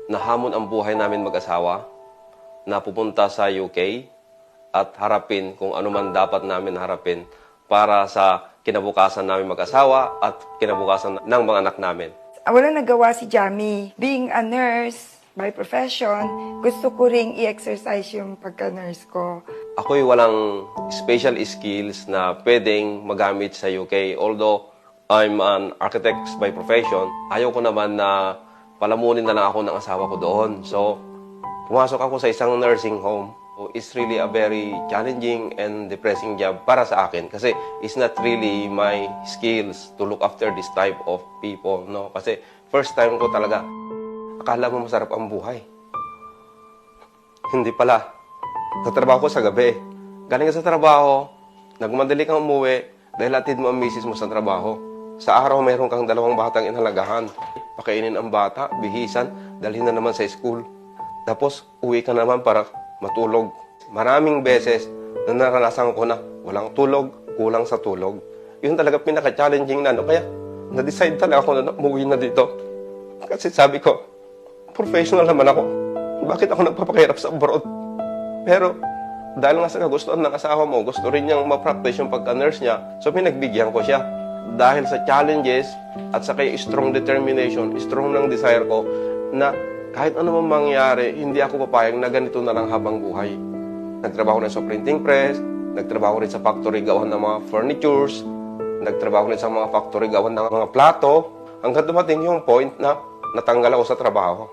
nahamon ang buhay namin mag-asawa, na pupunta sa UK at harapin kung ano man dapat namin harapin para sa kinabukasan namin mag-asawa at kinabukasan ng mga anak namin. Wala nagawa si Jamie. Being a nurse by profession, gusto ko ring i-exercise yung pagka-nurse ko. Ako'y walang special skills na pwedeng magamit sa UK. Although I'm an architect by profession, ayaw ko naman na palamunin na lang ako ng asawa ko doon. So, pumasok ako sa isang nursing home. It's really a very challenging and depressing job para sa akin kasi it's not really my skills to look after this type of people, no? Kasi first time ko talaga, akala mo masarap ang buhay. Hindi pala. Tatrabaho ko sa gabi. Galing ka sa trabaho, nagmadali kang umuwi dahil atid mo ang misis mo sa trabaho. Sa araw, mayroon kang 2 batang inhalagahan. Pakainin ang bata, bihisan, dalhin na naman sa school. Tapos, uwi ka naman para matulog. Maraming beses na naranasan ko na walang tulog, kulang sa tulog. Yun talaga pinaka-challenging na. Kaya, na-decide talaga ako na umuwi na dito. Kasi sabi ko, professional naman ako. Bakit ako nagpapakahirap sa abroad? Pero, dahil nga sa kagustuhan ng asawa mo, gusto rin niyang ma-practice yung pagka-nurse niya. So, pinagbigyan ko siya. Dahil sa challenges at sa kay strong determination, strong ng desire ko na kahit ano man mangyari, hindi ako papayag na ganito na lang habang buhay. Nagtrabaho rin sa printing press, nagtrabaho rin sa factory gawan ng mga furnitures, nagtrabaho rin sa mga factory gawan ng mga plato, hanggang dumating yung point na natanggal ako sa trabaho.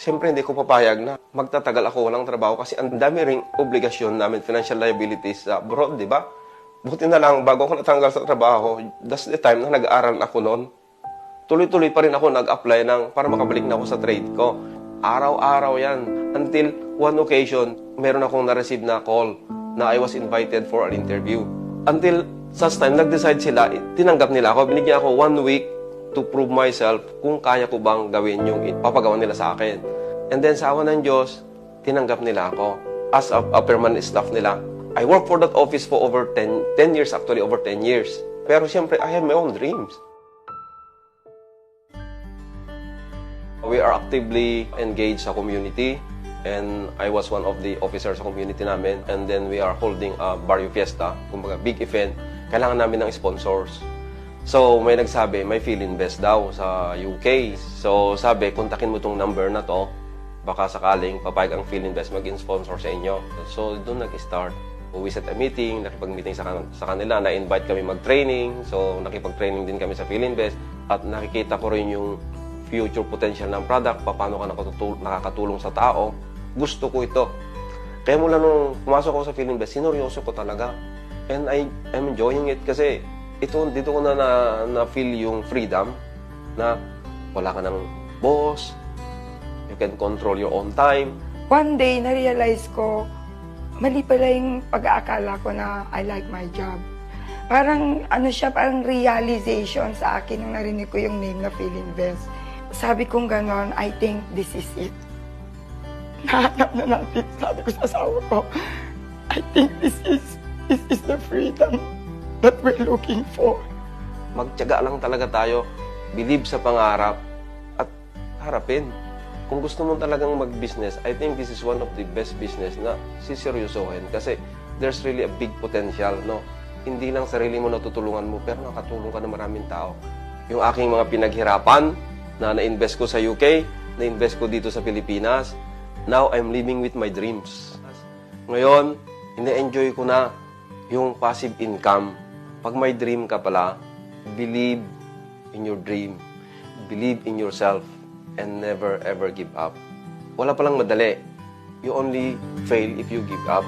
Siyempre, hindi ko papayag na magtatagal ako walang trabaho kasi ang dami ring obligasyon namin, financial liabilities sa abroad, di ba? Buti na lang, bago ako natanggal sa trabaho, that's the time na nag-aaral ako noon. Tuloy-tuloy pa rin ako nag-apply para makabalik na ako sa trade ko. Araw-araw yan. Until one occasion, meron akong na-receive na call na I was invited for an interview. Until such time, nag-decide sila, tinanggap nila ako. Binigyan ako 1 week to prove myself kung kaya ko bang gawin yung papagawa nila sa akin. And then sa awa ng Diyos, tinanggap nila ako as a permanent staff nila. I worked for that office for over 10 years, actually over 10 years. Pero siyempre, I have my own dreams. We are actively engaged sa community and I was one of the officers sa community namin and then we are holding a Barrio Fiesta, kumbaga big event. Kailangan namin ng sponsors. So may nagsabi, may PhilInvest daw sa UK. So sabi, kontakin mo tong number na to, baka sakaling papayag ang PhilInvest mag-sponsor sa inyo. So doon nag-start. We set a meeting, nakipag-meeting sa kanila, na-invite kami mag-training. So nakipag-training din kami sa PhilInvest at nakikita ko rin yung future potential ng product, paano ka nakakatulong sa tao. Gusto ko ito. Kaya mula nung pumasok ako sa PhilInvest, sineryoso ko talaga. And I'm enjoying it kasi dito ko na feel yung freedom na wala ka ng boss, you can control your own time. One day, na-realize ko, mali pala yung pag-aakala ko na I like my job. Parang parang realization sa akin nung narinig ko yung name na PhilInvest. Sabi kong ganon, I think this is it. Nahanap na natin, sabi ko sa asawa ko, I think this is the freedom that we're looking for. Magtiyaga lang talaga tayo, believe sa pangarap, at harapin. Kung gusto mo talagang mag-business, I think this is one of the best business na siseryosohin kasi there's really a big potential, no? Hindi lang sarili mo natutulungan mo, pero nakatulong ka ng maraming tao. Yung aking mga pinaghirapan, na na-invest ko sa UK, na-invest ko dito sa Pilipinas. Now, I'm living with my dreams. Ngayon, ina-enjoy ko na yung passive income. Pag may dream ka pala, believe in your dream. Believe in yourself and never ever give up. Wala palang madali. You only fail if you give up.